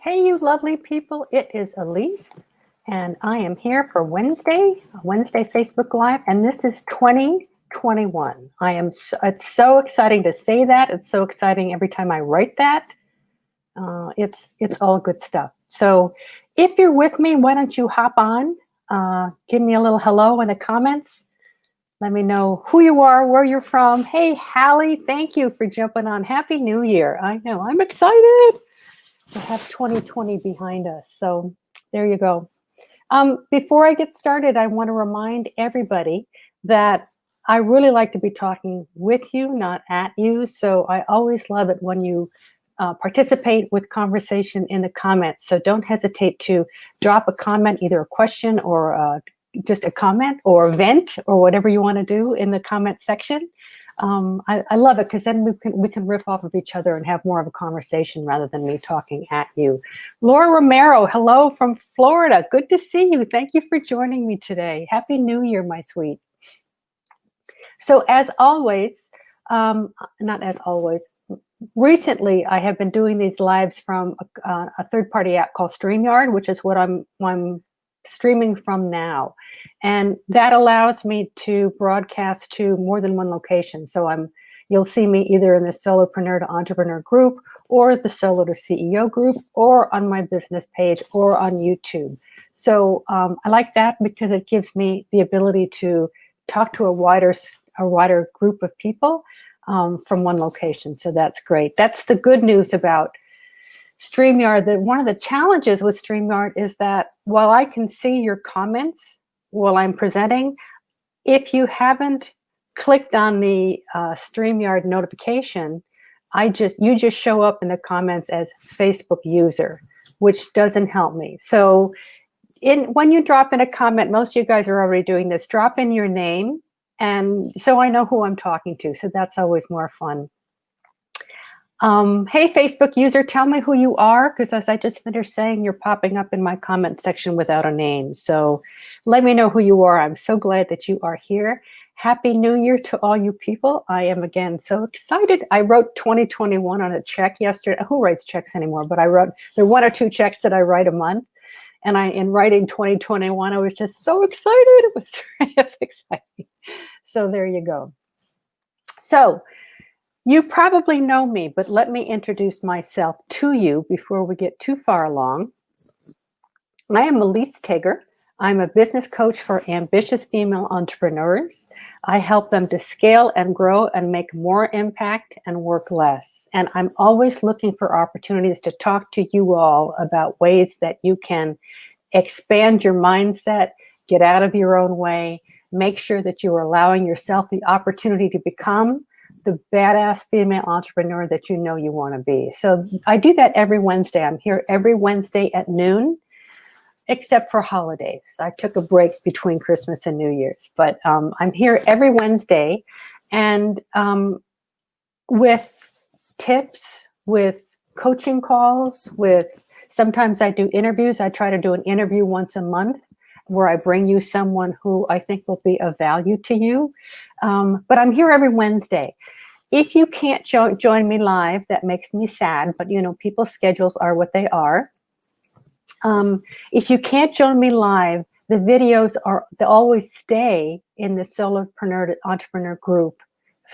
Hey, you lovely people. It is Elise, and I am here for Wednesday Facebook Live, and this is 2021. It's so exciting to say that. It's so exciting every time I write that. It's all good stuff. So if you're with me, why don't you hop on, give me a little hello in the comments. Let me know who you are, where you're from. Hey, Hallie, thank you for jumping on. Happy New Year. I know, I'm excited to have 2020 behind us. So there you go. Before I get started, I want to remind everybody that I really like to be talking with you, not at you. So I always love it when you participate with conversation in the comments. So don't hesitate to drop a comment, either a question or just a comment or vent or whatever you want to do in the comment section. I love it because then we can riff off of each other and have more of a conversation rather than me talking at you. Laura Romero, hello from Florida. Good to see you. Thank you for joining me today. Happy New Year, my sweet. So as always, not as always, recently I have been doing these lives from a third-party app called StreamYard, which is what I'm streaming from now, and that allows me to broadcast to more than one location. So you'll see me either in the Solopreneur to Entrepreneur group or the Solo to CEO group or on my business page or on YouTube. So I like that because it gives me the ability to talk to a wider group of people from one location. So that's great. That's the good news about StreamYard. That one of the challenges with StreamYard is that while I can see your comments while I'm presenting, if you haven't clicked on the StreamYard notification, you just show up in the comments as Facebook user, which doesn't help me. So when you drop in a comment, most of you guys are already doing this, drop in your name, and so I know who I'm talking to. So that's always more fun. Hey, Facebook user, tell me who you are, because as I just finished saying, you're popping up in my comment section without a name. So let me know who you are. I'm so glad that you are here. Happy New Year to all you people. I am, again, so excited. I wrote 2021 on a check yesterday. Who writes checks anymore? But there are 1 or 2 checks that I write a month. And in writing 2021, I was just so excited. It was just exciting. So there you go. So you probably know me, but let me introduce myself to you before we get too far along. I am Elise Tager. I'm a business coach for ambitious female entrepreneurs. I help them to scale and grow and make more impact and work less. And I'm always looking for opportunities to talk to you all about ways that you can expand your mindset, get out of your own way, make sure that you are allowing yourself the opportunity to become the badass female entrepreneur that you know you want to be. So I do that every Wednesday. I'm here every Wednesday at noon, except for holidays. I took a break between Christmas and New Year's, but I'm here every Wednesday, and with tips, with coaching calls, sometimes I do interviews. I try to do an interview once a month where I bring you someone who I think will be of value to you. But I'm here every Wednesday. If you can't join me live, that makes me sad, but people's schedules are what they are. If you can't join me live, the videos they always stay in the Solopreneur to Entrepreneur group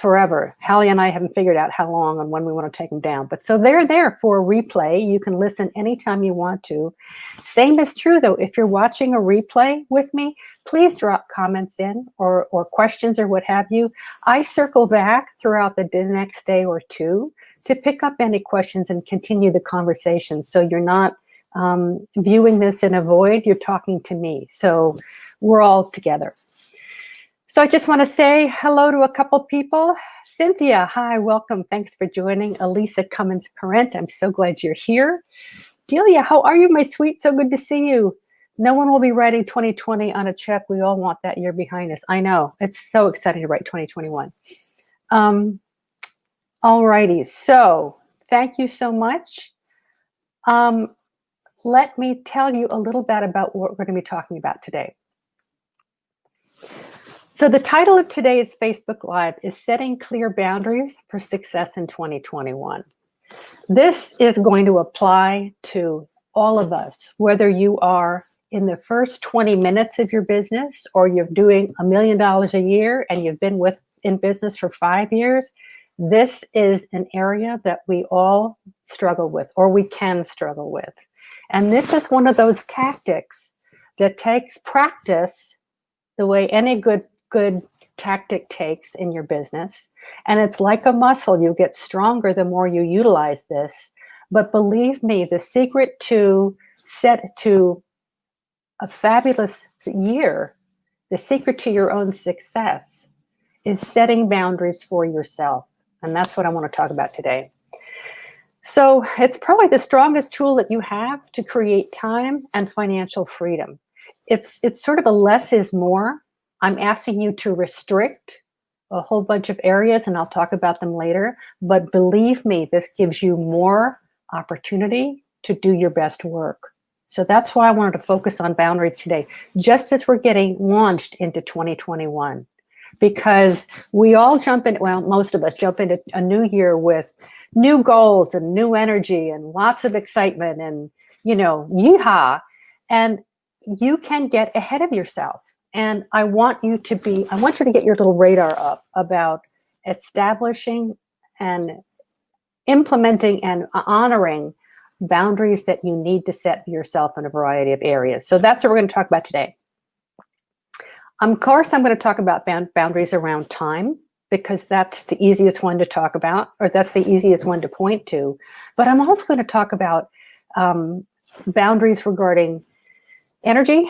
forever. Hallie and I haven't figured out how long and when we want to take them down. But so they're there for a replay. You can listen anytime you want to. Same is true, though. If you're watching a replay with me, please drop comments in or questions or what have you. I circle back throughout the next day or two to pick up any questions and continue the conversation. So you're not viewing this in a void. You're talking to me. So we're all together. So I just want to say hello to a couple people. Cynthia, hi, welcome. Thanks for joining. Elisa Cummins-Parent, I'm so glad you're here. Delia, how are you, my sweet? So good to see you. No one will be writing 2020 on a check. We all want that year behind us. I know. It's so exciting to write 2021. All righty. So thank you so much. Let me tell you a little bit about what we're going to be talking about today. So the title of today's Facebook Live is Setting Clear Boundaries for Success in 2021. This is going to apply to all of us, whether you are in the first 20 minutes of your business or you're doing $1 million a year and you've been in business for 5 years, this is an area that we all struggle with, or we can struggle with. And this is one of those tactics that takes practice, the way any good tactic takes in your business. And it's like a muscle. You get stronger the more you utilize this. But believe me, the secret to a fabulous year, the secret to your own success is setting boundaries for yourself. And that's what I want to talk about today. So it's probably the strongest tool that you have to create time and financial freedom. It's sort of a less is more. I'm asking you to restrict a whole bunch of areas, and I'll talk about them later. But believe me, this gives you more opportunity to do your best work. So that's why I wanted to focus on boundaries today, just as we're getting launched into 2021. Because we all most of us jump into a new year with new goals and new energy and lots of excitement and, yeehaw. And you can get ahead of yourself. And I want you to get your little radar up about establishing and implementing and honoring boundaries that you need to set for yourself in a variety of areas. So that's what we're going to talk about today. Of course, I'm going to talk about boundaries around time, because that's the easiest one to talk about, or that's the easiest one to point to. But I'm also going to talk about boundaries regarding energy,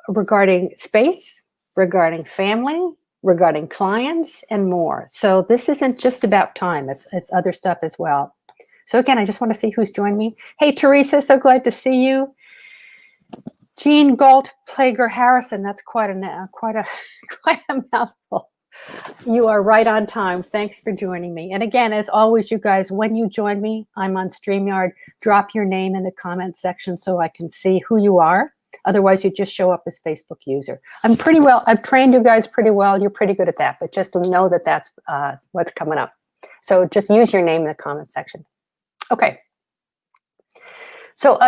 regarding space, regarding family, regarding clients, and more. So this isn't just about time. It's other stuff as well. So again, I just want to see who's joined me. Hey, Teresa, so glad to see you. Jean Galt Plager Harrison, that's quite a mouthful. You are right on time. Thanks for joining me. And again, as always, you guys, when you join me, I'm on StreamYard. Drop your name in the comment section so I can see who you are. Otherwise, you just show up as Facebook user. I've trained you guys pretty well. You're pretty good at that, but just know that that's what's coming up. So just use your name in the comment section. Okay. So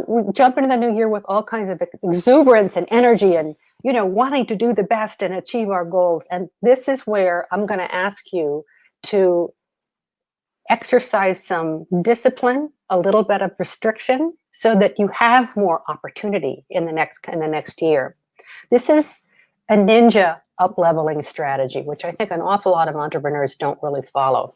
we jump into the new year with all kinds of exuberance and energy and, wanting to do the best and achieve our goals. And this is where I'm going to ask you to exercise some discipline, a little bit of restriction, so that you have more opportunity in the next year. This is a ninja up-leveling strategy, which I think an awful lot of entrepreneurs don't really follow.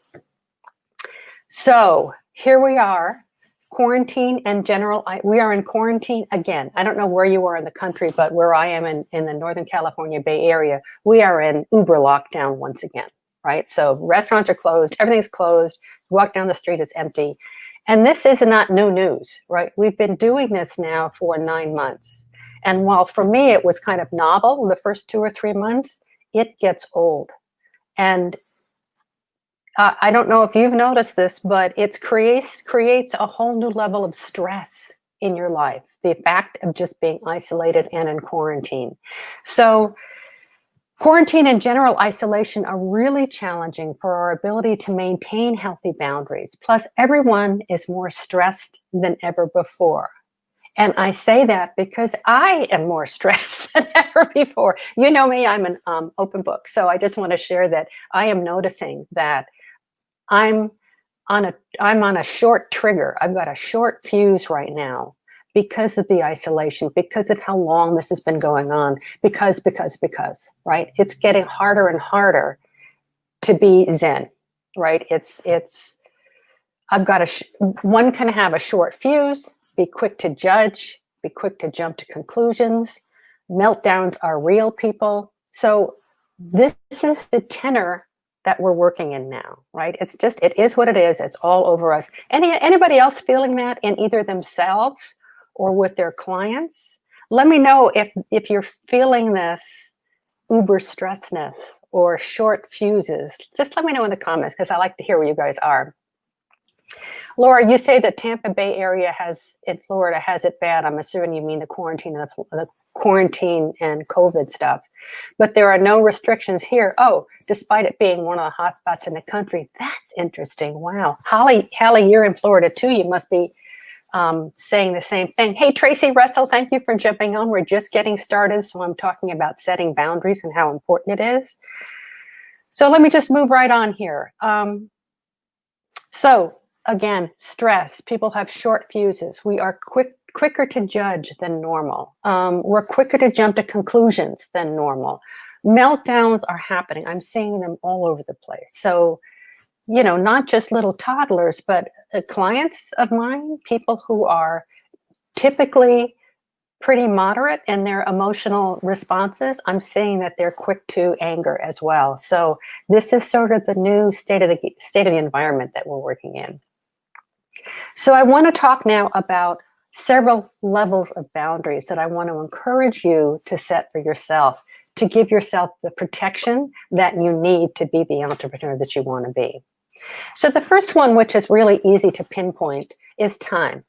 So here we are. Quarantine and general, we are in quarantine again. I don't know where you are in the country, but where I am in the Northern California Bay Area, we are in uber lockdown once again, right? So restaurants are closed, everything's closed, you walk down the street, it's empty. And this is not new news, right? We've been doing this now for 9 months. And while for me it was kind of novel the first 2 or 3 months, it gets old. And I don't know if you've noticed this, but it creates a whole new level of stress in your life, the fact of just being isolated and in quarantine. So quarantine and general isolation are really challenging for our ability to maintain healthy boundaries. Plus, everyone is more stressed than ever before. And I say that because I am more stressed than ever before. You know me, I'm an open book. So I just want to share that I am noticing that I'm on a short trigger. I've got a short fuse right now because of the isolation, because of how long this has been going on, because, right? It's getting harder and harder to be Zen, right? One can have a short fuse, be quick to judge, be quick to jump to conclusions. Meltdowns are real, people. So this is the tenor that we're working in now, right? It is what it is. It's all over us. Anybody else feeling that in either themselves or with their clients? Let me know if you're feeling this uber stressness or short fuses. Just let me know in the comments, because I like to hear where you guys are. Laura, you say that Tampa Bay area in Florida has it bad. I'm assuming you mean the quarantine and COVID stuff. But there are no restrictions here. Oh, despite it being one of the hot spots in the country. That's interesting. Wow. Hallie, you're in Florida too. You must be saying the same thing. Hey, Tracy Russell, thank you for jumping on. We're just getting started, so I'm talking about setting boundaries and how important it is. So let me just move right on here. So again, stress. People have short fuses. We are quicker to judge than normal. We're quicker to jump to conclusions than normal. Meltdowns are happening. I'm seeing them all over the place. So, you know, not just little toddlers, but clients of mine, people who are typically pretty moderate in their emotional responses, I'm seeing that they're quick to anger as well. So this is sort of the new state of the environment that we're working in. So I want to talk now about several levels of boundaries that I want to encourage you to set for yourself, to give yourself the protection that you need to be the entrepreneur that you want to be. So the first one, which is really easy to pinpoint, is time.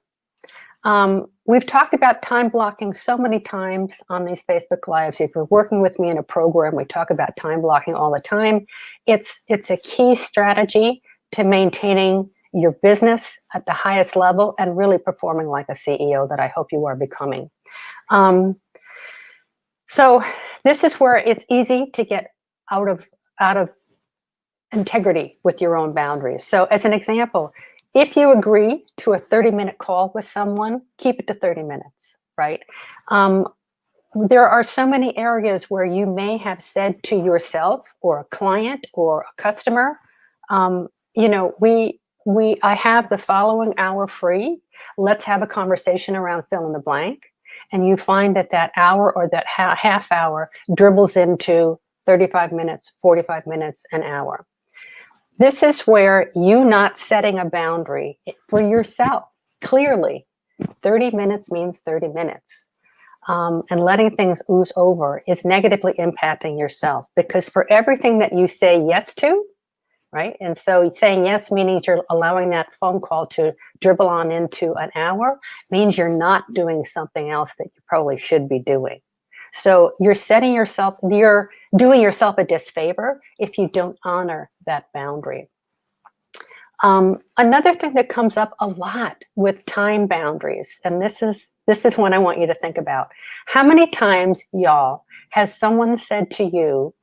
We've talked about time blocking so many times on these Facebook Lives. If you're working with me in a program, we talk about time blocking all the time. It's a key strategy to maintaining your business at the highest level and really performing like a CEO that I hope you are becoming. So this is where it's easy to get out of integrity with your own boundaries. So as an example, if you agree to a 30-minute call with someone, keep it to 30 minutes, right? There are so many areas where you may have said to yourself or a client or a customer, you know, I have the following hour free. Let's have a conversation around fill in the blank. And you find that that hour or that half hour dribbles into 35 minutes, 45 minutes, an hour. This is where you not setting a boundary for yourself. Clearly, 30 minutes means 30 minutes. And letting things ooze over is negatively impacting yourself, because for everything that you say yes to, right? And so saying yes, meaning you're allowing that phone call to dribble on into an hour, means you're not doing something else that you probably should be doing. So you're doing yourself a disfavor if you don't honor that boundary. Another thing that comes up a lot with time boundaries, and this is one I want you to think about. How many times, y'all, has someone said to you,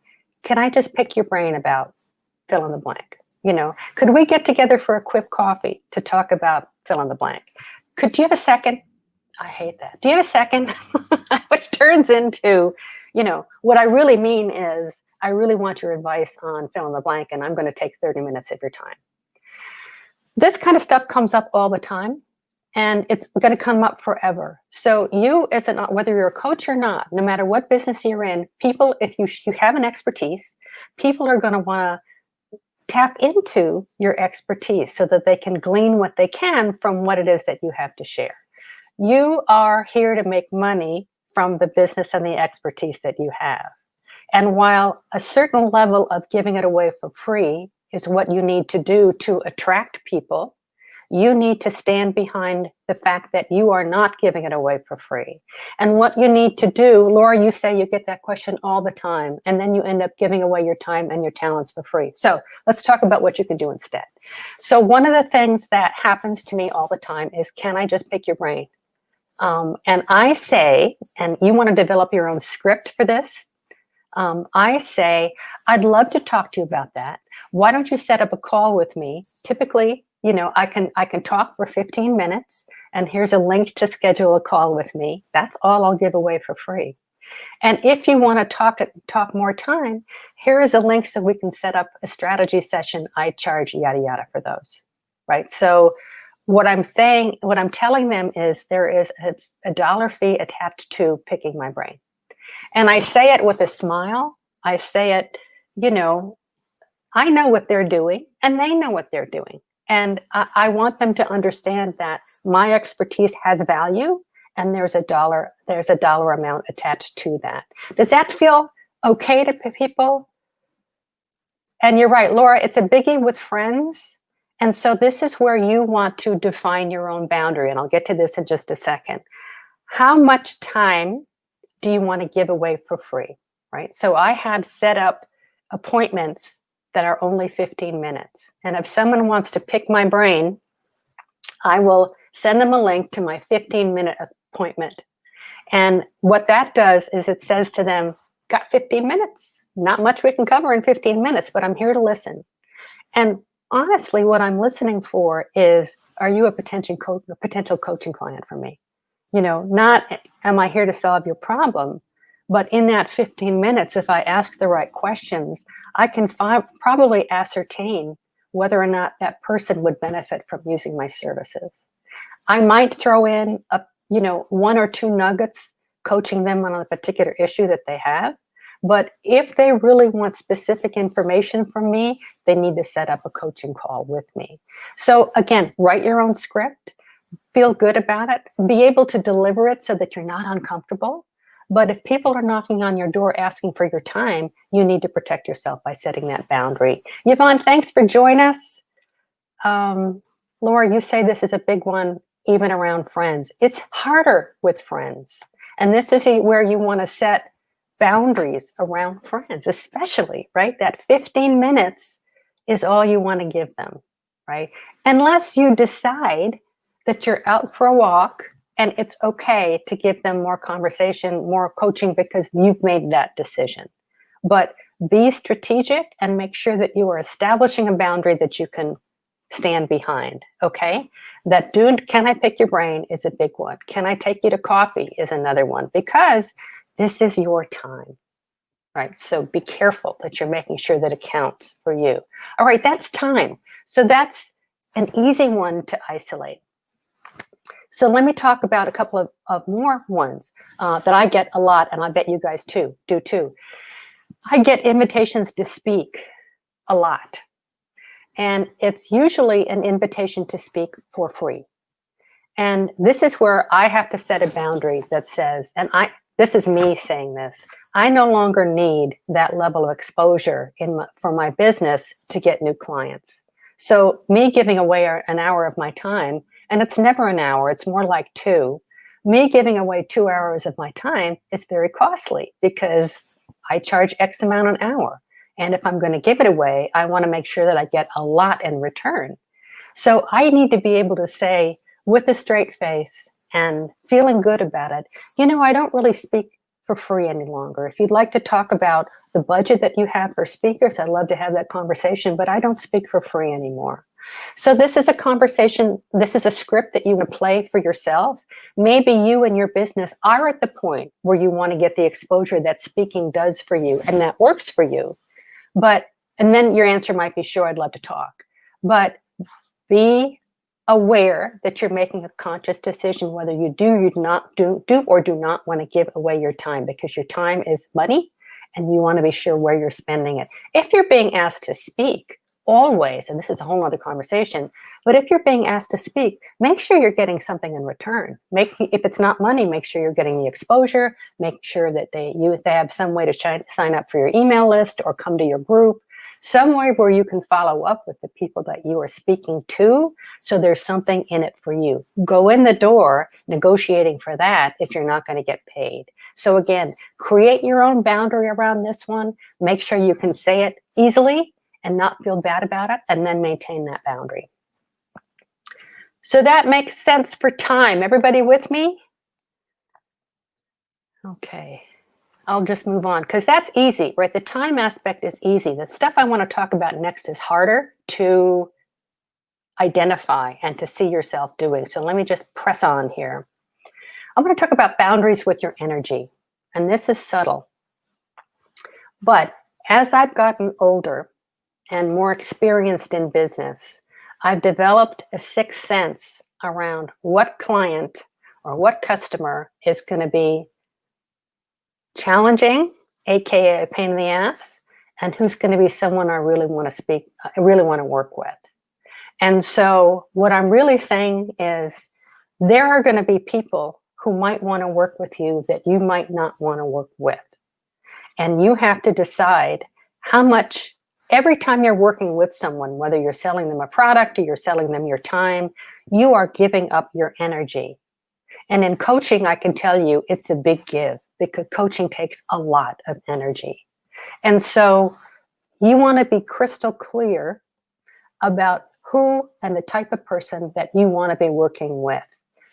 can I just pick your brain about fill in the blank? You know, could we get together for a quick coffee to talk about fill in the blank? Could you have a second? I hate that. Do you have a second? Which turns into, you know, what I really mean is I really want your advice on fill in the blank, and I'm going to take 30 minutes of your time. This kind of stuff comes up all the time, and it's going to come up forever. So you, whether you're a coach or not, no matter what business you're in, people, if you have an expertise, people are going to want to tap into your expertise so that they can glean what they can from what it is that you have to share. You are here to make money from the business and the expertise that you have. And while a certain level of giving it away for free is what you need to do to attract people, you need to stand behind the fact that you are not giving it away for free. And what you need to do, Laura, you say you get that question all the time, and then you end up giving away your time and your talents for free. So let's talk about what you can do instead. So one of the things that happens to me all the time is, can I just pick your brain? And I say, and you want to develop your own script for this, I say, I'd love to talk to you about that. Why don't you set up a call with me? Typically, you know, I can talk for 15 minutes, and here's a link to schedule a call with me. That's all I'll give away for free. And if you want to talk more time, here is a link so we can set up a strategy session. I charge yada yada for those, right? So what I'm telling them is there is a dollar fee attached to picking my brain. And I say it with a smile. I say it, you know, I know what they're doing and they know what they're doing. And I want them to understand that my expertise has value, and there's a dollar amount attached to that. Does that feel okay to people? And you're right, Laura, it's a biggie with friends. And so this is where you want to define your own boundary. And I'll get to this in just a second. How much time do you want to give away for free, right? So I have set up appointments that are only 15 minutes. And if someone wants to pick my brain, I will send them a link to my 15-minute appointment. And what that does is it says to them, got 15 minutes. Not much we can cover in 15 minutes, but I'm here to listen. And honestly, what I'm listening for is, are you a potential coaching client for me? Not am I here to solve your problem, but in that 15 minutes, if I ask the right questions, I can probably ascertain whether or not that person would benefit from using my services. I might throw in one or two nuggets, coaching them on a particular issue that they have. But if they really want specific information from me, they need to set up a coaching call with me. So again, write your own script, feel good about it, be able to deliver it so that you're not uncomfortable. But if people are knocking on your door asking for your time, you need to protect yourself by setting that boundary. Yvonne, thanks for joining us. Laura, you say this is a big one, even around friends. It's harder with friends. And this is where you want to set boundaries around friends, especially, right? That 15 minutes is all you want to give them, right? Unless you decide that you're out for a walk and it's okay to give them more conversation, more coaching because you've made that decision. But be strategic and make sure that you are establishing a boundary that you can stand behind, okay? Can I pick your brain is a big one. Can I take you to coffee is another one, because this is your time, right? So be careful that you're making sure that it counts for you. All right, that's time. So that's an easy one to isolate. So let me talk about a couple of more ones that I get a lot, and I bet you guys do too. I get invitations to speak a lot. And it's usually an invitation to speak for free. And this is where I have to set a boundary that says, this is me saying this, I no longer need that level of exposure for my business to get new clients. So me giving away an hour of my time, and it's never an hour, it's more like 2. Me giving away 2 hours of my time is very costly because I charge X amount an hour. And if I'm going to give it away, I want to make sure that I get a lot in return. So I need to be able to say with a straight face and feeling good about it, I don't really speak for free any longer. If you'd like to talk about the budget that you have for speakers, I'd love to have that conversation, but I don't speak for free anymore. So this is a conversation, this is a script that you want to play for yourself. Maybe you and your business are at the point where you want to get the exposure that speaking does for you and that works for you. And then your answer might be, sure, I'd love to talk. But be aware that you're making a conscious decision whether you do or do not want to give away your time, because your time is money and you want to be sure where you're spending it. If you're being asked to speak, always, and this is a whole other conversation, but if you're being asked to speak, make sure you're getting something in return. If it's not money, make sure you're getting the exposure, make sure that they have some way to sign up for your email list or come to your group, somewhere where you can follow up with the people that you are speaking to, so there's something in it for you. Go in the door negotiating for that if you're not going to get paid. So again, create your own boundary around this one, make sure you can say it easily and not feel bad about it, and then maintain that boundary. So that makes sense for time. Everybody with me? Okay, I'll just move on because that's easy, right? The time aspect is easy. The stuff I want to talk about next is harder to identify and to see yourself doing. So let me just press on here. I'm going to talk about boundaries with your energy, and this is subtle. But as I've gotten older and more experienced in business, I've developed a sixth sense around what client or what customer is going to be challenging, aka a pain in the ass, and who's going to be someone I really want to work with. And so what I'm really saying is there are going to be people who might want to work with you that you might not want to work with. And you have to decide how much. Every time you're working with someone, whether you're selling them a product or you're selling them your time, you are giving up your energy. And in coaching, I can tell you it's a big give, because coaching takes a lot of energy. And so you want to be crystal clear about who and the type of person that you want to be working with.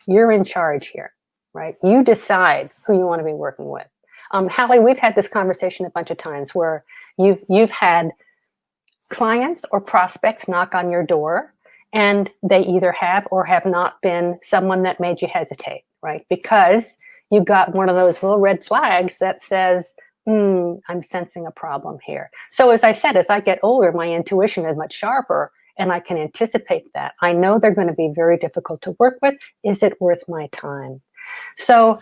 You're in charge here, right? You decide who you want to be working with. Hallie, we've had this conversation a bunch of times where you've had clients or prospects knock on your door, and they either have or have not been someone that made you hesitate, right? Because you got one of those little red flags that says, I'm sensing a problem here. So as I said, as I get older, my intuition is much sharper and I can anticipate that. I know they're going to be very difficult to work with. Is it worth my time? So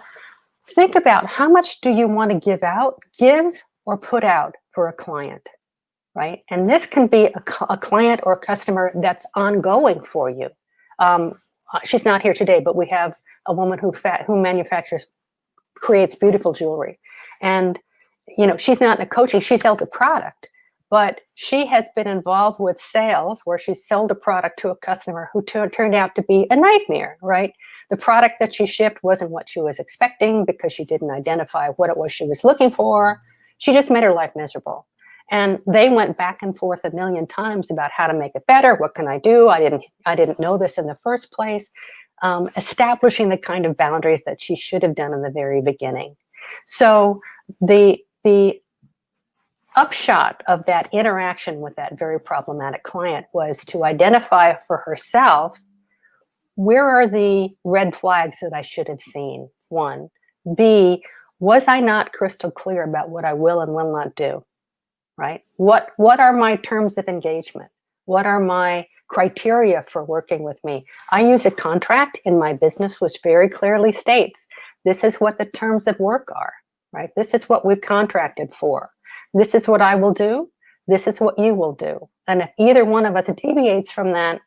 think about, how much do you want to give or put out for a client, right? And this can be a client or a customer that's ongoing for you. She's not here today, but we have a woman who creates beautiful jewelry. And she's not in a coaching, she sells a product, but she has been involved with sales where she sold a product to a customer who turned out to be a nightmare, right? The product that she shipped wasn't what she was expecting because she didn't identify what it was she was looking for. She just made her life miserable. And they went back and forth a million times about how to make it better. What can I do? I didn't know this in the first place. Establishing the kind of boundaries that she should have done in the very beginning. So the upshot of that interaction with that very problematic client was to identify for herself, where are the red flags that I should have seen? One. B, was I not crystal clear about what I will and will not do? Right? What are my terms of engagement? What are my criteria for working with me? I use a contract in my business which very clearly states, this is what the terms of work are, right? This is what we've contracted for. This is what I will do. This is what you will do. And if either one of us deviates from that,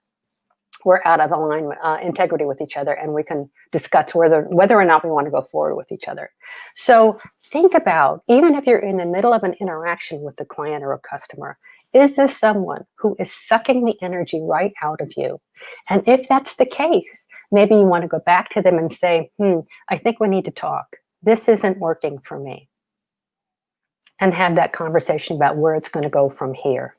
we're out of alignment, integrity with each other, and we can discuss whether or not we want to go forward with each other. So think about, even if you're in the middle of an interaction with a client or a customer, is this someone who is sucking the energy right out of you? And if that's the case, maybe you want to go back to them and say, I think we need to talk. This isn't working for me. And have that conversation about where it's going to go from here.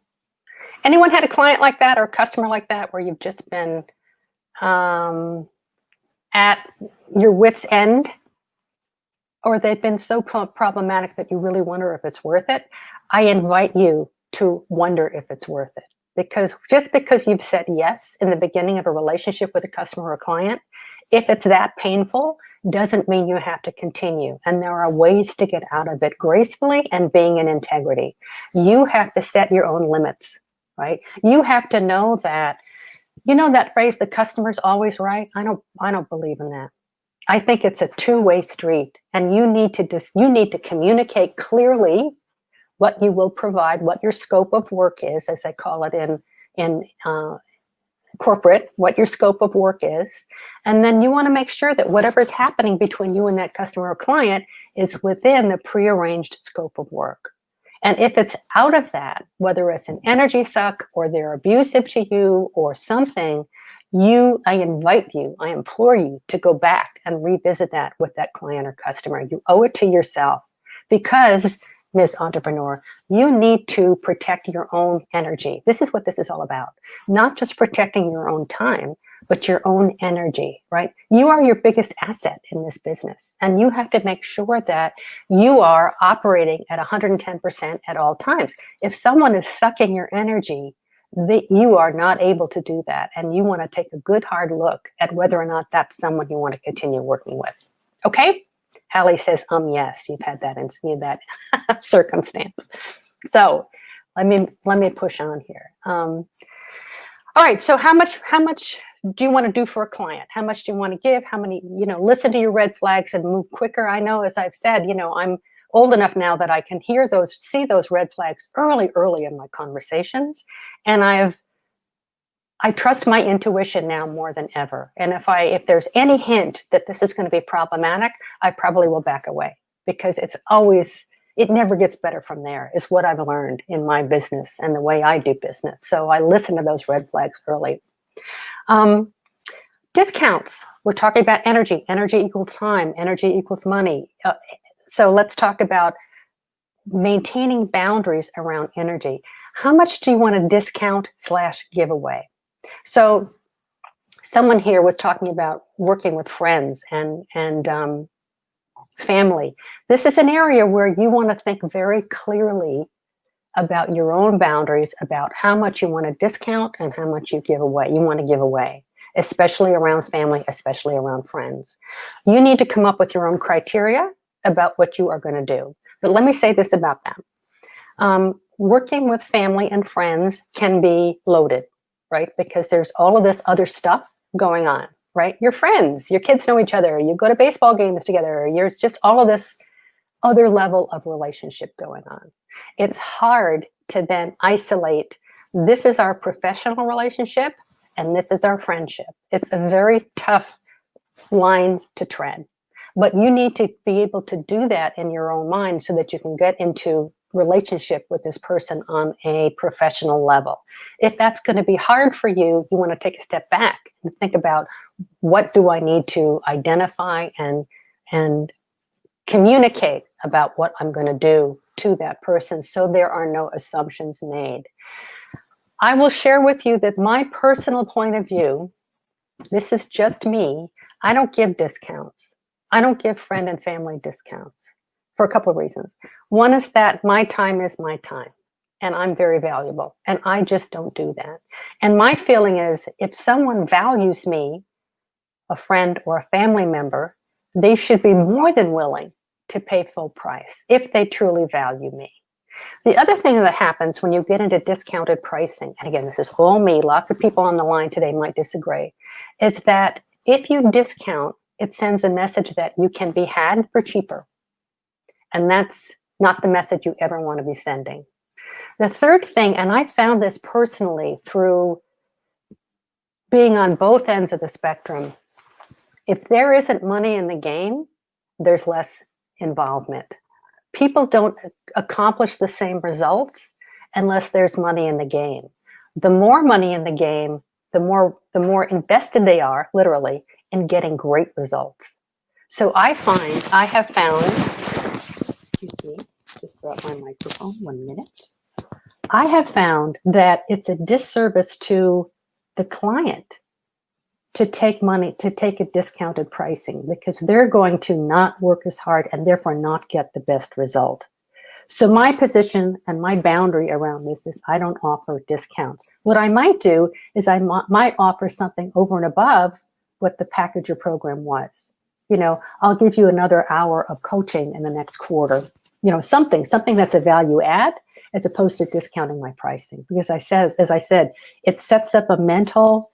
Anyone had a client like that or a customer like that where you've just been at your wit's end, or they've been so problematic that you really wonder if it's worth it? I invite you to wonder if it's worth it, because just because you've said yes in the beginning of a relationship with a customer or a client, if it's that painful, doesn't mean you have to continue. And there are ways to get out of it gracefully and being in integrity. You have to set your own limits. Right? You have to know that, that phrase, the customer's always right. I don't believe in that. I think it's a two-way street, and you need to communicate clearly what you will provide, what your scope of work is, as they call it in corporate, what your scope of work is. And then you want to make sure that whatever's happening between you and that customer or client is within the prearranged scope of work. And if it's out of that, whether it's an energy suck or they're abusive to you or something, I invite you, I implore you to go back and revisit that with that client or customer. You owe it to yourself, because, Ms. Entrepreneur, you need to protect your own energy. This is what this is all about. Not just protecting your own time, but your own energy, right? You are your biggest asset in this business, and you have to make sure that you are operating at 110% at all times. If someone is sucking your energy, you are not able to do that, and you want to take a good hard look at whether or not that's someone you want to continue working with. Okay? Hallie says, yes, you've had that in that circumstance. So let me push on here. All right, so how much do you want to do for a client? How much do you want to give? How many, listen to your red flags and move quicker. I know, as I've said, I'm old enough now that I can see those red flags early in my conversations. And I trust my intuition now more than ever. And if there's any hint that this is going to be problematic, I probably will back away, because it never gets better from there, is what I've learned in my business and the way I do business. So I listen to those red flags early. Discounts. We're talking about energy. Energy equals time. Energy equals money. So let's talk about maintaining boundaries around energy. How much do you want to discount / give away? So someone here was talking about working with friends and family. This is an area where you want to think very clearly about your own boundaries, about how much you want to discount and how much you give away. You want to give away, especially around family, especially around friends. You need to come up with your own criteria about what you are going to do. But let me say this about them. Working with family and friends can be loaded, right? Because there's all of this other stuff going on, right? Your friends, your kids know each other, you go to baseball games together, there's just all of this other level of relationship going on. It's hard to then isolate, this is our professional relationship and this is our friendship. It's a very tough line to tread. But you need to be able to do that in your own mind so that you can get into relationship with this person on a professional level. If that's going to be hard for you, you want to take a step back and think about, what do I need to identify and communicate about what I'm going to do to that person so there are no assumptions made. I will share with you that my personal point of view, this is just me, I don't give discounts. I don't give friend and family discounts for a couple of reasons. One is that my time is my time and I'm very valuable and I just don't do that. And my feeling is, if someone values me, a friend or a family member, they should be more than willing to pay full price if they truly value me. The other thing that happens when you get into discounted pricing, and again, this is all me, lots of people on the line today might disagree, is that if you discount, it sends a message that you can be had for cheaper. And that's not the message you ever want to be sending. The third thing, and I found this personally through being on both ends of the spectrum, if there isn't money in the game, there's less involvement. People don't accomplish the same results unless there's money in the game. The more money in the game, the more invested they are, literally, in getting great results. So I have found, excuse me, just brought my microphone, 1 minute. I have found that it's a disservice to the client to take a discounted pricing, because they're going to not work as hard and therefore not get the best result. So my position and my boundary around this is, I don't offer discounts. What I might do is I might offer something over and above what the package or program was. I'll give you another hour of coaching in the next quarter. Something that's a value add, as opposed to discounting my pricing. Because as I said, it sets up a mental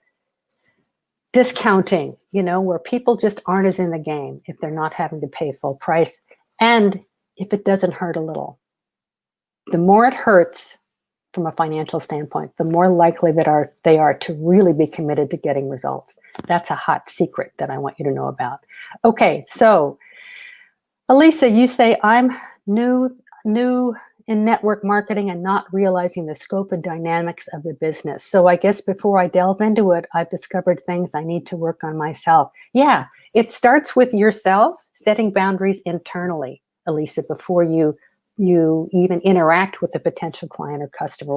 discounting, where people just aren't as in the game if they're not having to pay full price. And if it doesn't hurt a little, the more it hurts from a financial standpoint, the more likely that they are to really be committed to getting results. That's a hot secret that I want you to know about. Okay, so Elisa, you say I'm new in network marketing and not realizing the scope and dynamics of the business. So I guess before I delve into it, I've discovered things I need to work on myself. Yeah, it starts with yourself setting boundaries internally, Elisa, before you even interact with a potential client or customer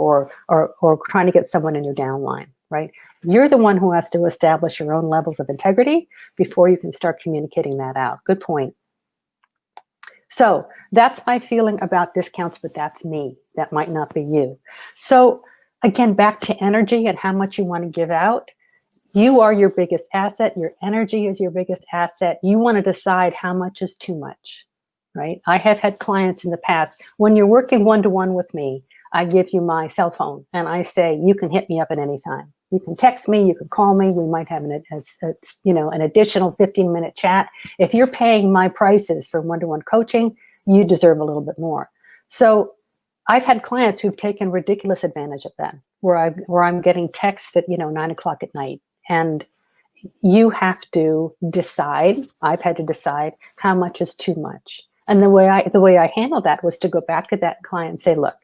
or trying to get someone in your downline, right? You're the one who has to establish your own levels of integrity before you can start communicating that out. Good point. So that's my feeling about discounts, but that's me. That might not be you. So again, back to energy and how much you want to give out. You are your biggest asset. Your energy is your biggest asset. You want to decide how much is too much, right? I have had clients in the past, when you're working one-to-one with me, I give you my cell phone and I say, you can hit me up at any time. You can text me, you can call me. We might have an additional 15-minute chat. If you're paying my prices for one-to-one coaching, you deserve a little bit more. So I've had clients who've taken ridiculous advantage of that, where I'm getting texts at 9 o'clock at night, and you have to decide. I've had to decide how much is too much. And the way I handled that was to go back to that client and say, look,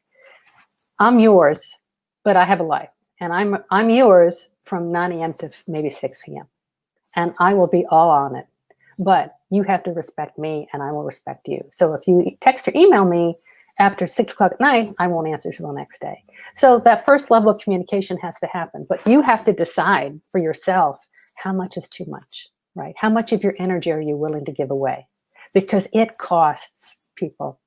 I'm yours, but I have a life. And I'm yours from 9 a.m. to maybe 6 p.m. And I will be all on it. but you have to respect me and I will respect you. So if you text or email me after 6 o'clock at night, I won't answer till the next day. So that first level of communication has to happen, but you have to decide for yourself how much is too much, right? How much of your energy are you willing to give away? Because it costs people.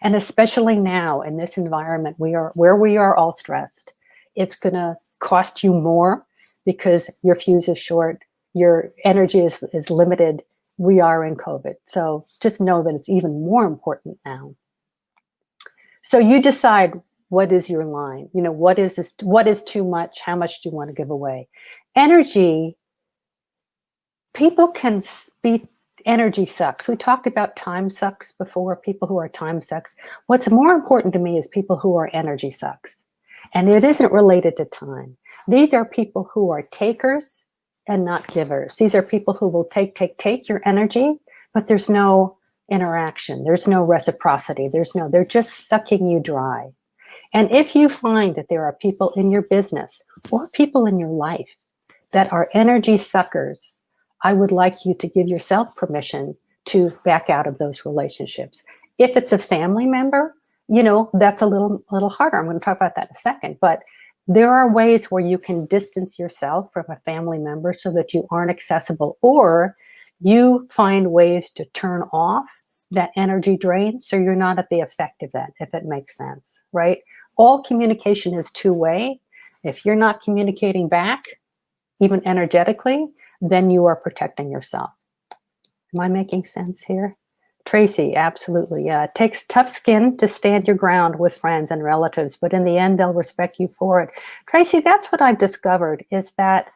And especially now in this environment, where we are all stressed, it's going to cost you more because your fuse is short, your energy is limited. We are in COVID. So just know that it's even more important now. So you decide what is your line, what is this, what is too much, how much do you want to give away? Energy, people can be energy sucks. We talked about time sucks before, people who are time sucks. What's more important to me is people who are energy sucks. And it isn't related to time. These are people who are takers and not givers. These are people who will take your energy, but there's no interaction. There's no reciprocity. They're just sucking you dry. And if you find that there are people in your business or people in your life that are energy suckers, I would like you to give yourself permission to back out of those relationships. If it's a family member, that's a little harder. I'm going to talk about that in a second, but there are ways where you can distance yourself from a family member so that you aren't accessible, or you find ways to turn off that energy drain so you're not at the effect of that, if it makes sense, right? All communication is two-way. If you're not communicating back, even energetically, then you are protecting yourself. Am I making sense here? Tracy, absolutely. Yeah, it takes tough skin to stand your ground with friends and relatives, but in the end, they'll respect you for it. Tracy, that's what I've discovered, is that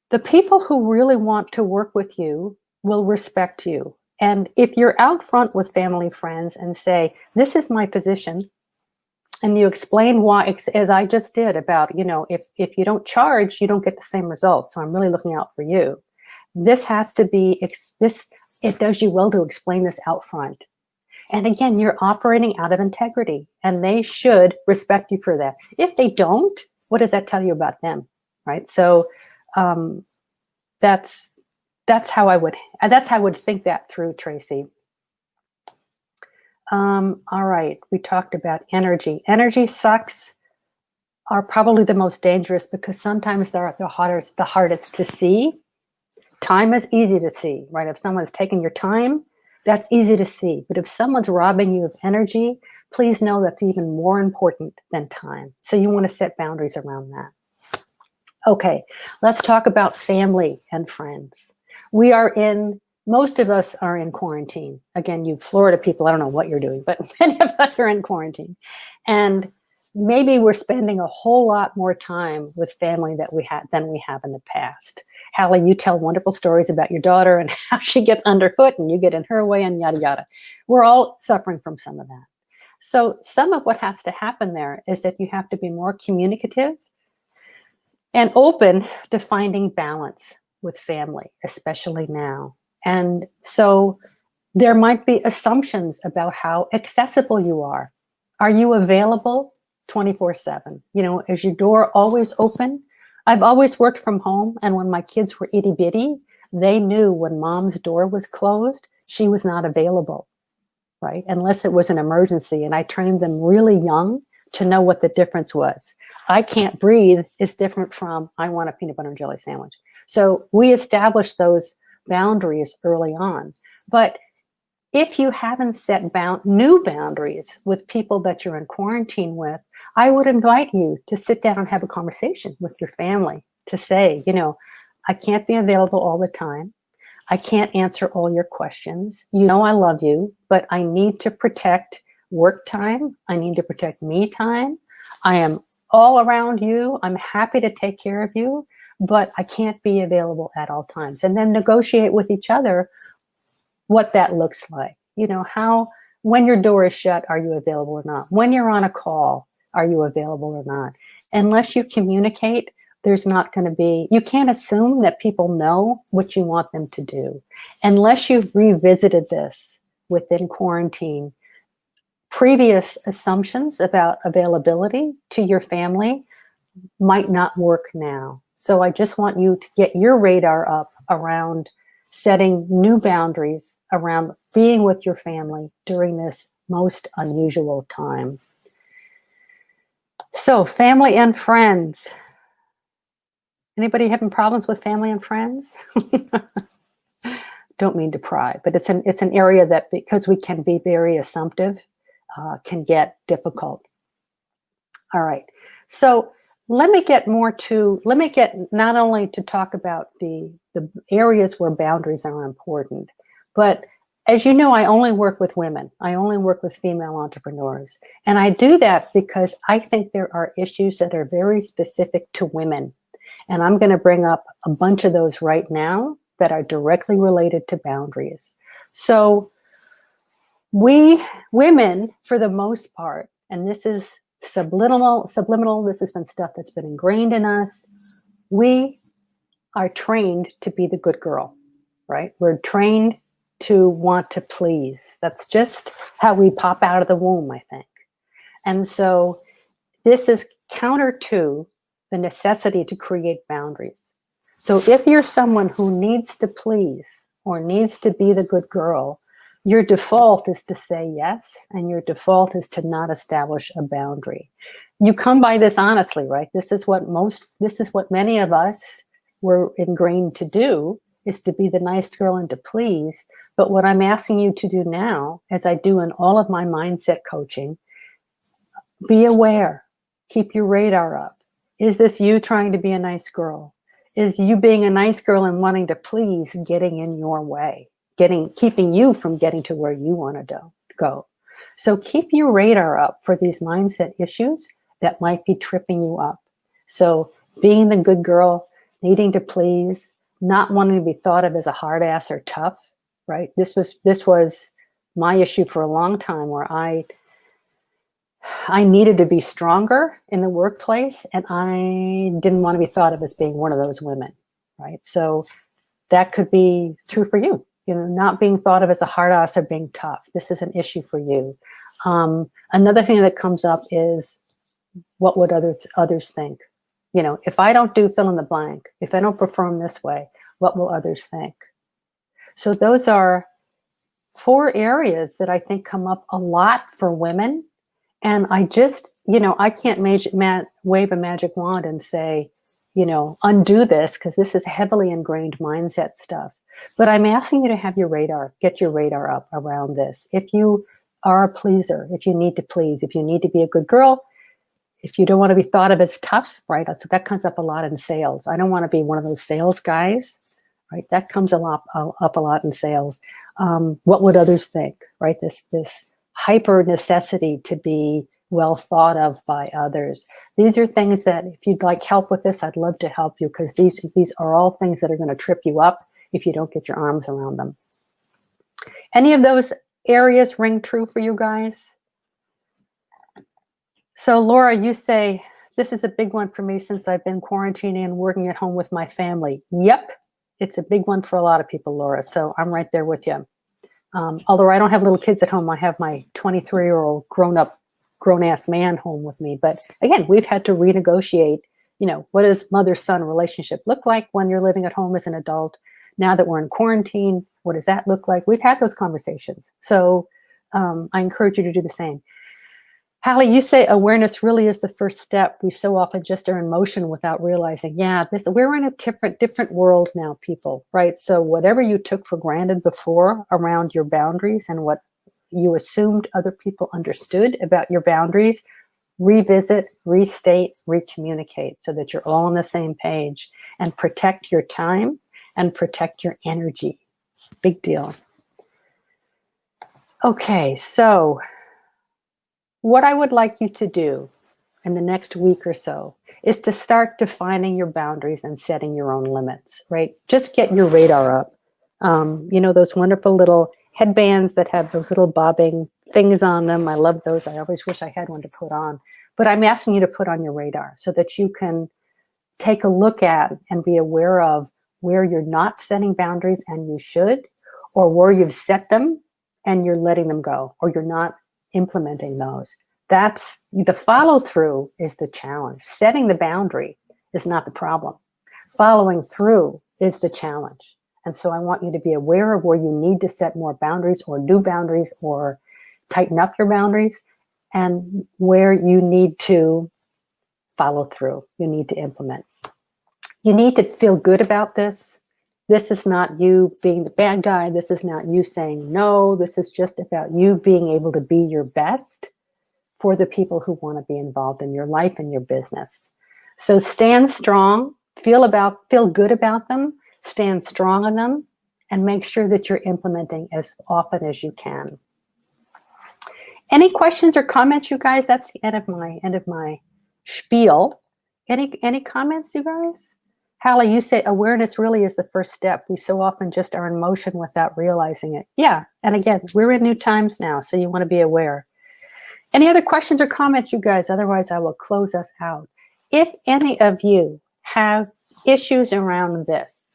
the people who really want to work with you will respect you. And if you're out front with family, friends, and say, this is my position, and you explain why, as I just did, about, if you don't charge, you don't get the same results. So I'm really looking out for you. This has to be, it does you well to explain this out front. And again, you're operating out of integrity, and they should respect you for that. If they don't, what does that tell you about them, right? So that's how I would think that through, Tracy. All right, we talked about energy. Energy sucks are probably the most dangerous because sometimes they're the hardest to see. Time is easy to see, right? If someone's taking your time, that's easy to see. But if someone's robbing you of energy, please know that's even more important than time. So you want to set boundaries around that. Okay, let's talk about family and friends. Most of us are in quarantine. Again, you Florida people, I don't know what you're doing, but many of us are in quarantine. And maybe we're spending a whole lot more time with family than we have in the past. Hallie, you tell wonderful stories about your daughter and how she gets underfoot and you get in her way and yada, yada. We're all suffering from some of that. So some of what has to happen there is that you have to be more communicative and open to finding balance with family, especially now. And so there might be assumptions about how accessible you are. Are you available 24/7? Is your door always open? I've always worked from home, and when my kids were itty bitty, they knew when mom's door was closed, she was not available, right? Unless it was an emergency. And I trained them really young to know what the difference was. I can't breathe is different from I want a peanut butter and jelly sandwich. So we established those boundaries early on. But if you haven't set new boundaries with people that you're in quarantine with, I would invite you to sit down and have a conversation with your family to say, I can't be available all the time. I can't answer all your questions. I love you, but I need to protect work time. I need to protect me time. I am all around you. I'm happy to take care of you, but I can't be available at all times. And then negotiate with each other what that looks like. When your door is shut, are you available or not? When you're on a call, are you available or not? Unless you communicate, there's not going to be, you can't assume that people know what you want them to do. Unless you've revisited this within quarantine, previous assumptions about availability to your family might not work now. So I just want you to get your radar up around setting new boundaries around being with your family during this most unusual time. So, family and friends. Anybody having problems with family and friends? Don't mean to pry, but it's an area that, because we can be very assumptive, can get difficult. All right. So let me get not only to talk about the areas where boundaries are important, but as you know, I only work with women. I only work with female entrepreneurs. And I do that because I think there are issues that are very specific to women. And I'm going to bring up a bunch of those right now that are directly related to boundaries. So we women, for the most part, and this is subliminal, this has been stuff that's been ingrained in us. We are trained to be the good girl, right? We're trained to want to please. That's just how we pop out of the womb, I think. And so this is counter to the necessity to create boundaries. So if you're someone who needs to please or needs to be the good girl, your default is to say yes, and your default is to not establish a boundary. You come by this honestly, right? This is what many of us were ingrained to do, is to be the nice girl and to please. But what I'm asking you to do now, as I do in all of my mindset coaching, be aware, keep your radar up. Is this you trying to be a nice girl? Is you being a nice girl and wanting to please getting in your way, keeping you from getting to where you want to go? So keep your radar up for these mindset issues that might be tripping you up. So being the good girl, needing to please, not wanting to be thought of as a hard ass or tough, right? This was my issue for a long time, where I needed to be stronger in the workplace, and I didn't want to be thought of as being one of those women, right? So that could be true for you, not being thought of as a hard ass or being tough. This is an issue for you. Another thing that comes up is, what would others think? If I don't do fill in the blank, if I don't perform this way, what will others think? So those are 4 areas that I think come up a lot for women. And I just, I can't wave a magic wand and say, undo this, because this is heavily ingrained mindset stuff. But I'm asking you to get your radar up around this. If you are a pleaser, if you need to please, if you need to be a good girl, if you don't want to be thought of as tough, right? So that comes up a lot in sales. I don't want to be one of those sales guys, right? That comes up a lot in sales. What would others think, right? This hyper necessity to be well thought of by others. These are things that, if you'd like help with this, I'd love to help you, because these are all things that are going to trip you up if you don't get your arms around them. Any of those areas ring true for you guys? So Laura, you say, this is a big one for me since I've been quarantining and working at home with my family. Yep, it's a big one for a lot of people, Laura. So I'm right there with you. Although I don't have little kids at home, I have my 23-year-old grown-ass man home with me. But again, we've had to renegotiate, what does mother-son relationship look like when you're living at home as an adult? Now that we're in quarantine, what does that look like? We've had those conversations. So I encourage you to do the same. Hallie, you say awareness really is the first step. We so often just are in motion without realizing, we're in a different world now, people, right? So whatever you took for granted before around your boundaries and what you assumed other people understood about your boundaries, revisit, restate, recommunicate, so that you're all on the same page, and protect your time and protect your energy. Big deal. Okay, so what I would like you to do in the next week or so is to start defining your boundaries and setting your own limits, right? Just get your radar up. Those wonderful little headbands that have those little bobbing things on them. I love those. I always wish I had one to put on. But I'm asking you to put on your radar so that you can take a look at and be aware of where you're not setting boundaries and you should, or where you've set them and you're letting them go, or you're not implementing those. That's the follow through is the challenge. Setting the boundary is not the problem. Following through is the challenge. And so I want you to be aware of where you need to set more boundaries or do boundaries or tighten up your boundaries, and where you need to follow through, you need to implement. You need to feel good about this. This is not you being the bad guy. This is not you saying no. This is just about you being able to be your best for the people who want to be involved in your life and your business. So stand strong, feel good about them, stand strong on them, and make sure that you're implementing as often as you can. Any questions or comments, you guys? That's the end of my spiel. Any comments, you guys? Hallie, you say awareness really is the first step. We so often just are in motion without realizing it. Yeah, and again, we're in new times now, so you want to be aware. Any other questions or comments, you guys? Otherwise, I will close us out. If any of you have issues around this,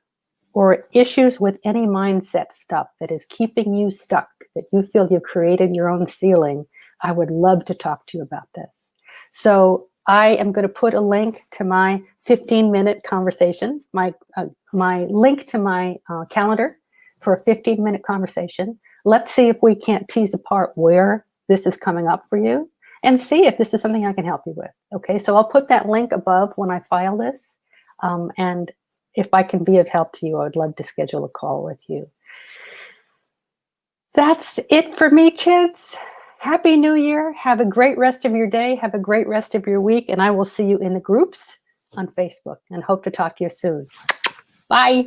or issues with any mindset stuff that is keeping you stuck, that you feel you've created your own ceiling, I would love to talk to you about this. So I am going to put a link to my 15-minute conversation, my link to my calendar for a 15-minute conversation. Let's see if we can't tease apart where this is coming up for you and see if this is something I can help you with. Okay, so I'll put that link above when I file this. And if I can be of help to you, I would love to schedule a call with you. That's it for me, kids. Happy New Year. Have a great rest of your day. Have a great rest of your week. And I will see you in the groups on Facebook and hope to talk to you soon. Bye.